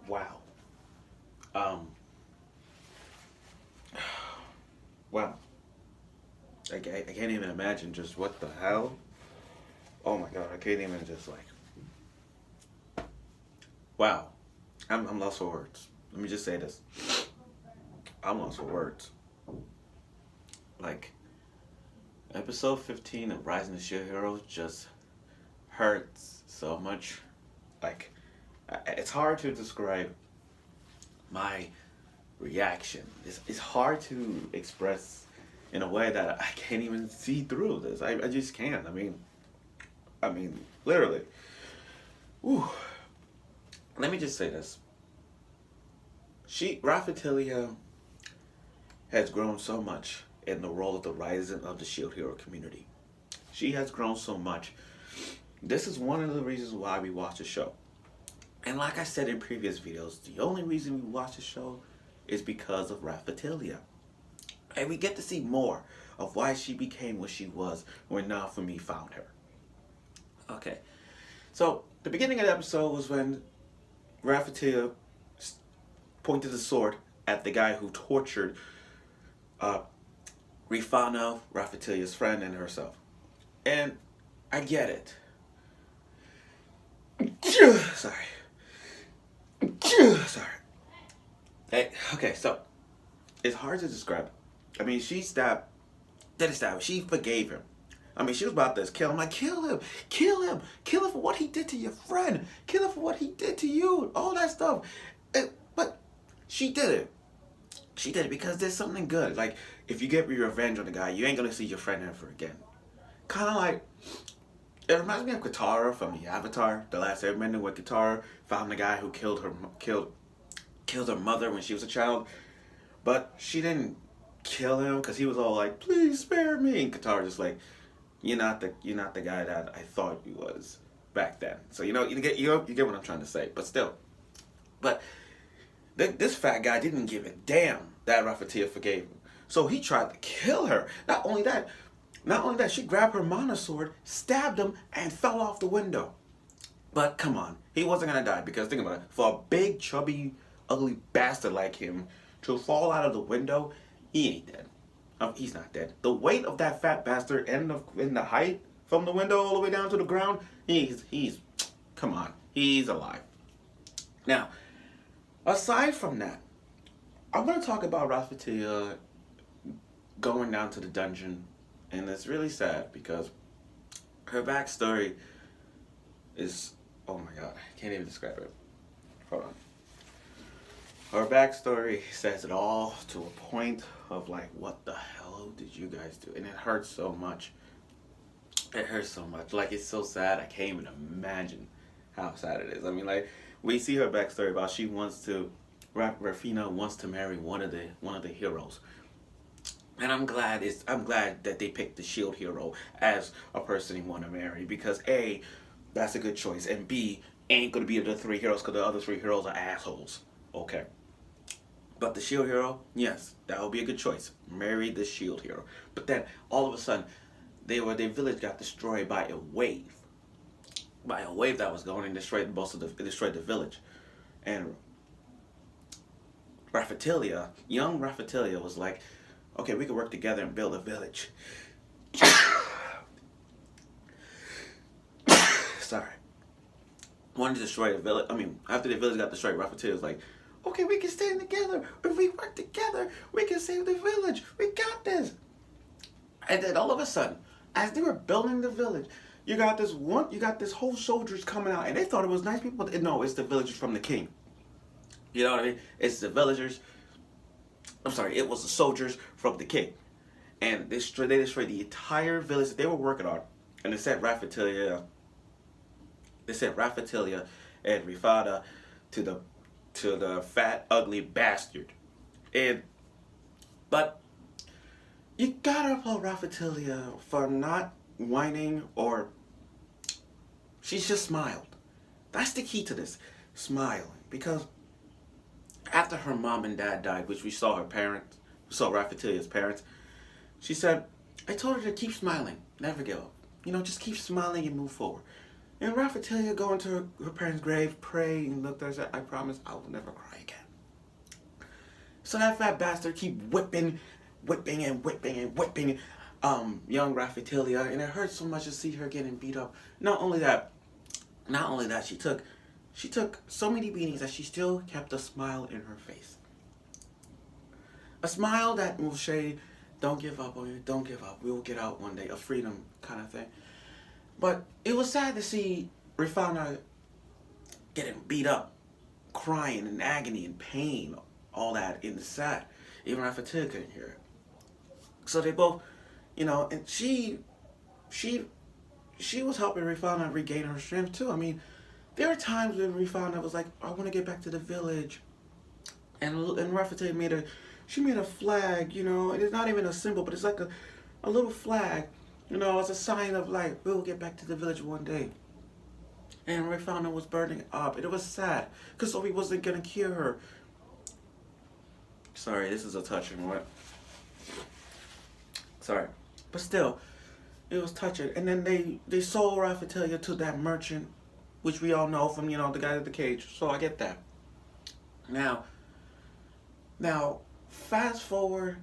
Wow. Um. Wow. I can't even imagine just what the hell. Oh my god, I can't even just like. Wow. I'm lost for words. Let me just say this. I'm lost for words. Like, episode 15 of Rising the Shield Heroes just hurts so much. Like, it's hard to describe my reaction. It's hard to express in a way that I can't even see through this. I just can't. I mean, literally. Whew. Let me just say this. Raphtalia has grown so much in the role of the rising of the Shield Hero community. She has grown so much. This is one of the reasons why we watch the show. And like I said in previous videos, the only reason we watch the show is because of Raphtalia. And we get to see more of why she became what she was when Nafumi found her. Okay, so the beginning of the episode was when Raphtalia pointed the sword at the guy who tortured Rifana, Raphtalia's friend, and herself. And I get it. Sorry. Sorry. Hey, okay, so it's hard to describe. I mean, she stabbed, didn't stab, she forgave him. I mean, she was about to kill him. Like, kill him, kill him, kill him for what he did to your friend, kill him for what he did to you, all that stuff. But she did it. She did it because there's something good. Like, if you get your revenge on the guy, you ain't gonna see your friend ever again. Kind of like, it reminds me of Katara from the Avatar, The Last Airbender, when Katara found the guy who killed her mother when she was a child, but she didn't kill him because he was all like, "Please spare me." And Katara just like, "You're not the guy that I thought you was back then." So you get what I'm trying to say. But still, but this fat guy didn't give a damn that Raphtalia forgave him. So he tried to kill her. Not only that, she grabbed her mana sword, stabbed him, and fell off the window. But come on, he wasn't gonna die because think about it. For a big, chubby, ugly bastard like him to fall out of the window, he ain't dead. He's not dead. The weight of that fat bastard and the height from the window all the way down to the ground, come on, he's alive. Now, aside from that, I want to talk about Raphtalia going down to the dungeon, and it's really sad because her backstory is, oh my god, I can't even describe it. Hold on. Her backstory says it all to a point of like, what the hell did you guys do? And it hurts so much. It hurts so much. Like, it's so sad. I can't even imagine how sad it is. I mean, like, we see her backstory about she wants to, Rafina wants to marry one of the heroes. And I'm glad that they picked the Shield Hero as a person you want to marry because A, that's a good choice, and B, ain't gonna be the three heroes because the other three heroes are assholes. Okay. But the Shield Hero, yes, that would be a good choice. Marry the Shield Hero. But then all of a sudden, their village got destroyed by a wave. By a wave that was going and destroyed the village. And young Raphtalia was like, okay, we can work together and build a village. Sorry. Wanted to destroy the village. I mean, after the village got destroyed, Raphtalia was like, okay, we can stand together. If we work together, we can save the village. We got this. And then all of a sudden, as they were building the village, you got this whole soldiers coming out, and they thought it was nice people. No, it's the villagers from the king. You know what I mean? It's the villagers. I'm sorry, it was the soldiers from the king. And they destroyed the entire village that they were working on. And they sent Raphtalia and Rifada to the fat, ugly bastard. But you gotta applaud Raphtalia for not whining, or she's just smiled. That's the key to this, smiling. Because after her mom and dad died, which we saw Raphtalia's parents, she said, I told her to keep smiling, never give up. Just keep smiling and move forward. And Raphtalia going to her parents' grave, pray, and looked at her and said, I promise I will never cry again. So that fat bastard keep whipping and whipping and whipping young Raphtalia, and it hurts so much to see her getting beat up. Not only that, she took so many beatings that she still kept a smile in her face. A smile that will say, don't give up on you, don't give up. We will get out one day, a freedom kind of thing. But it was sad to see Raphtalia getting beat up, crying in agony and pain, all that in the sad. Even Raphtalia couldn't hear it. So they both, and she was helping Raphtalia regain her strength too. I mean, there were times when Raphtalia was like, I want to get back to the village. And Raphtalia made a flag, and it's not even a symbol, but it's like a little flag, as a sign of like, we'll get back to the village one day. And Raphtalia was burning up. And it was sad, because Sophie wasn't going to cure her. Sorry, this is a touching one. Sorry. But still, it was touching. And then they sold Raphtalia to that merchant, which we all know from, the guy at the cage. So I get that. Now, fast forward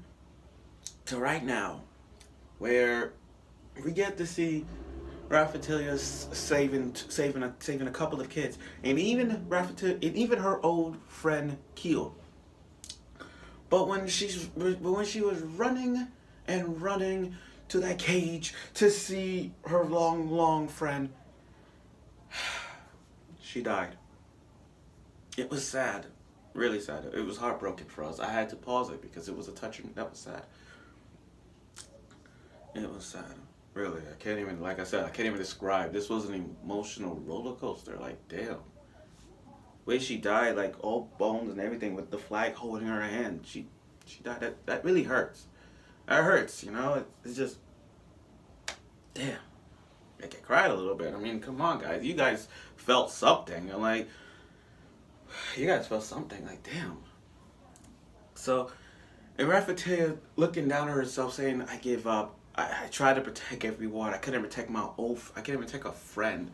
to right now, where we get to see Raphtalia saving a couple of kids, and even her old friend Keel. But when she was running and running to that cage to see her long friend, she died. It was sad. Really sad. It was heartbroken for us. I had to pause it because it was that was sad. It was sad. Really. Like I said, I can't even describe. This was an emotional roller coaster. Like, damn. The way she died, like all bones and everything with the flag holding her hand. She died. That really hurts. That hurts, It's just, damn. I cried a little bit. I mean, come on, guys. You guys felt something. I'm like, you guys felt something. Like, damn. So, and Raphtalia looking down at herself saying, I gave up. I tried to protect everyone. I couldn't protect my oath. I couldn't protect a friend.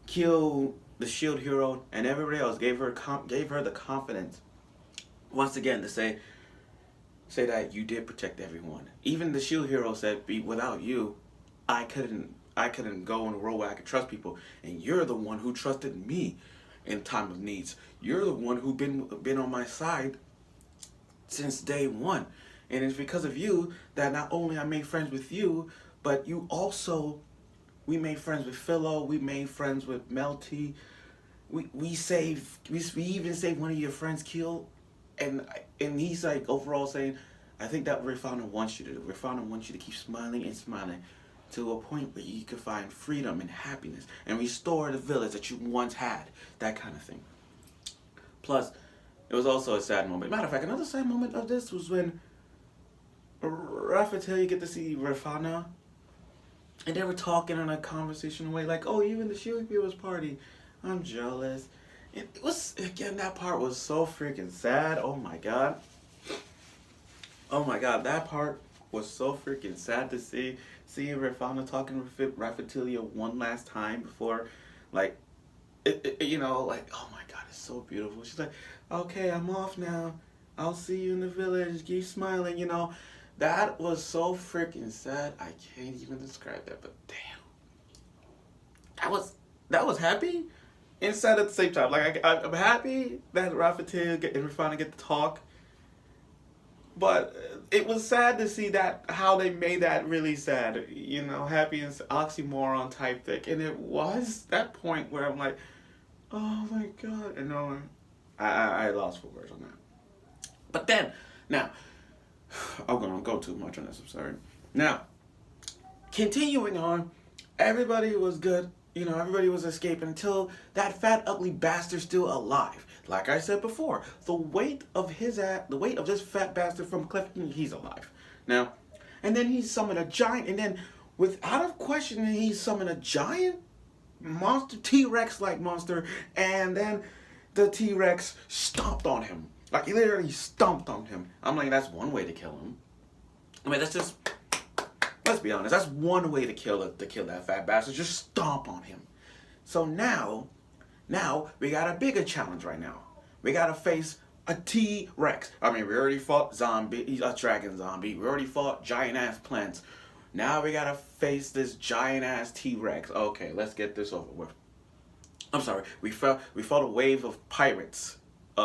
Kill the shield hero and everybody else gave her the confidence once again to say that you did protect everyone. Even the shield hero said, without you, I couldn't go in a role where I could trust people. And you're the one who trusted me in time of needs. You're the one who's been on my side since day one. And it's because of you that not only I made friends with you, but you also, we made friends with Philo, we made friends with Melty. We even saved one of your friends, Keel. And he's like overall saying, I think that Raphtalia wants you to do. Raphtalia wants you to keep smiling and smiling to a point where you can find freedom and happiness and restore the village that you once had. That kind of thing. Plus, it was also a sad moment. Matter of fact, another sad moment of this was when Raphtalia get to see Raphtalia, and they were talking in a conversational way, like, oh, even the shield heroes party. I'm jealous. And it was, again, that part was so freaking sad. Oh my god. Oh my god, that part was so freaking sad to see. Seeing Raphtalia talking with Raphtalia one last time before, like, like, oh my god, it's so beautiful. She's like, okay, I'm off now. I'll see you in the village. Keep smiling, That was so freaking sad. I can't even describe that, but damn. That was happy and sad at the same time. Like, I'm happy that Raphtalia and Raphtalia get to talk. But it was sad to see that how they made that really sad. Happy and oxymoron type thing. And it was that point where I'm like, oh my god. And I lost for words on that. But then, now, I'm going to go too much on this, I'm sorry. Now, continuing on, everybody was good. Everybody was escaping until that fat, ugly bastard still alive. Like I said before, the weight of this fat bastard from Clifton, he's alive. Now, and then he summoned a giant, and then, without a question, he summoned a giant monster, T-Rex-like monster, and then the T-Rex stomped on him. Like, he literally stomped on him. I'm like, that's one way to kill him. I mean, let's be honest, that's one way to kill that fat bastard. Just stomp on him. So now we got a bigger challenge right now. We gotta face a T-Rex. I mean, we already fought a dragon zombie. We already fought giant ass plants. Now we gotta face this giant ass T-Rex. Okay, let's get this over with. I'm sorry. We fought a wave of pirates,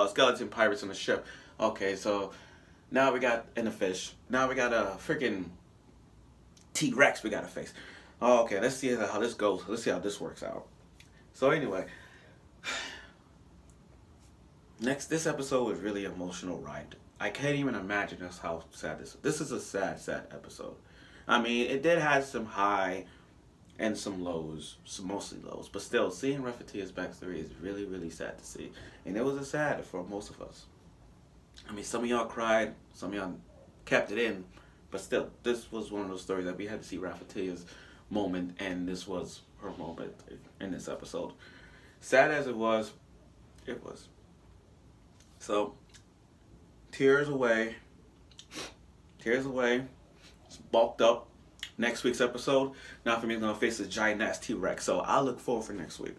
skeleton pirates on the ship. Okay, so now we got in the fish. Now we got a freaking T-Rex we gotta face. Okay, let's see how this goes. Let's see how this works out. So anyway, this episode was really emotional ride. I can't even imagine just how sad this is a sad episode. I mean, it did have some high and some lows, mostly lows, but still, seeing Raphtalia's backstory is really, really sad to see. And it was a sad for most of us. I mean, some of y'all cried, some of y'all kept it in, but still, this was one of those stories that we had to see Raphtalia's moment, and this was her moment in this episode. Sad as it was, it was. So, tears away. It's bulked up. Next week's episode, now for me, is going to face a giant ass T-Rex. So, I'll look forward for next week.